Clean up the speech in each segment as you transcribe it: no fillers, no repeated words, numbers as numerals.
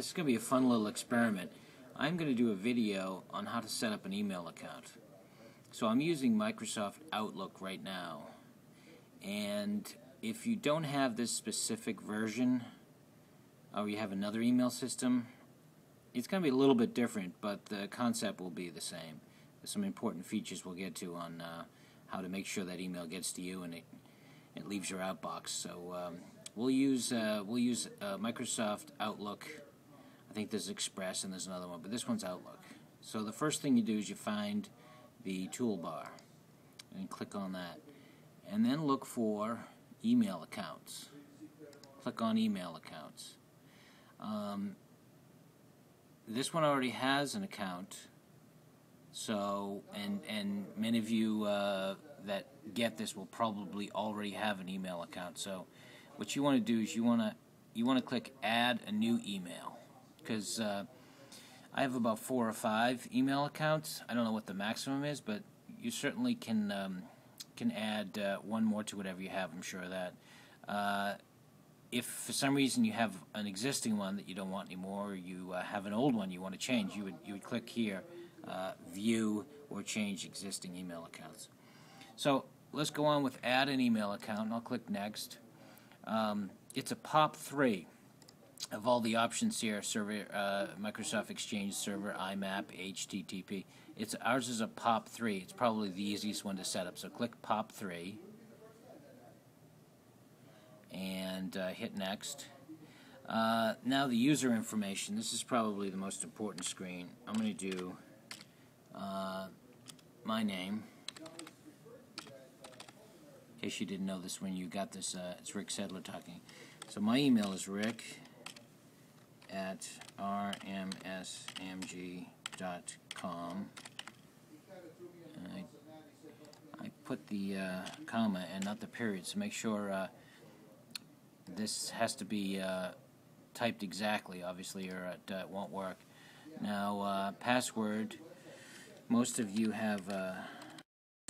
This is going to be a fun little experiment. I'm going to do a video on how to set up an email account. So I'm using Microsoft Outlook right now, and if you don't have this specific version or you have another email system, it's going to be a little bit different, but the concept will be the same. There's some important features we'll get to on how to make sure that email gets to you and it leaves your outbox. So we'll use Microsoft Outlook. I think there's Express and there's another one, but this one's Outlook. So the first thing you do is you find the toolbar and click on that, and then look for email accounts. Click on email accounts. This one already has an account, so and many of you that get this will probably already have an email account. So what you want to do is you want to click add a new email, because I have about 4 or 5 email accounts. I don't know what the maximum is, but you certainly can add one more to whatever you have. I'm sure of that. If for some reason you have an existing one that you don't want anymore, or you have an old one you want to change, you would click here, view or change existing email accounts. So let's go on with add an email account, and I'll click next. It's a pop 3 of all the options here: server, Microsoft Exchange Server, IMAP, HTTP. Ours is a pop 3. It's probably the easiest one to set up. So click pop 3 and hit next. Now the user information. This is probably the most important screen. I'm going to do my name. In case you didn't know this when you got this, it's Rick Sedler talking. So my email is rick@rmsmg.com. I put the comma and not the period, so make sure this has to be typed exactly, obviously, or it won't work. Now, password. Most of you have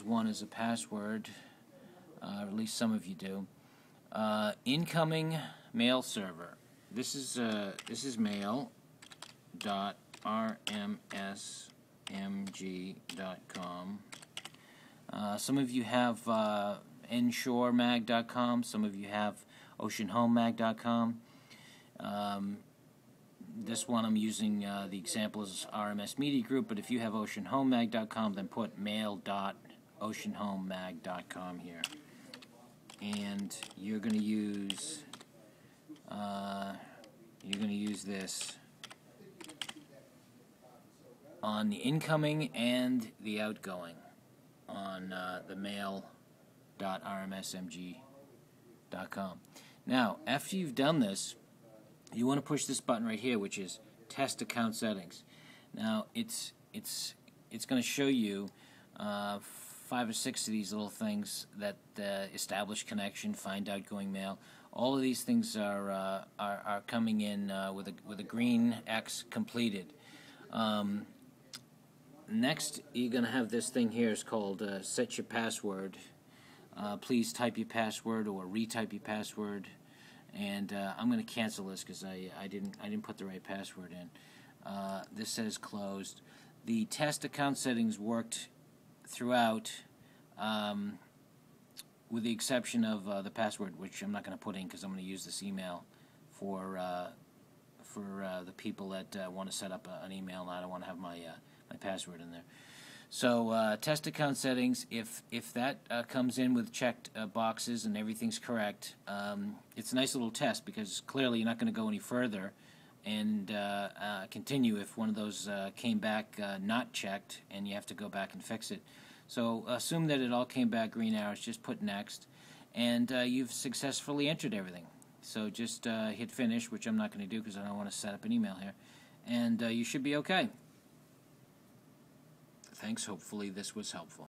one as a password, or at least some of you do. Incoming mail server. This is mail.rmsmg.com. Some of you have enshoremag.com. Some of you have oceanhomemag.com. This one I'm using, the example is RMS Media Group, but if you have oceanhomemag.com, then put mail.oceanhomemag.com here. And you're going to use this on the incoming and the outgoing on the mail.rmsmg.com. Now, after you've done this, you want to push this button right here, which is Test Account Settings. Now, it's going to show you 5 or 6 of these little things that establish connection, find outgoing mail. All of these things are coming in with a green X completed. Next, you're going to have this thing here. It's called Set Your Password. Please type your password or retype your password. And I'm going to cancel this because I didn't put the right password in. This says closed. The test account settings worked throughout, with the exception of the password, which I'm not going to put in because I'm going to use this email for the people that want to set up an email, and I don't want to have my password in there. So test account settings, if that comes in with checked boxes and everything's correct, it's a nice little test, because clearly you're not going to go any further and continue if one of those came back not checked and you have to go back and fix it. So assume that it all came back green arrows, just put next, and you've successfully entered everything. So just hit finish, which I'm not going to do because I don't want to set up an email here, and you should be okay. Thanks. Hopefully this was helpful.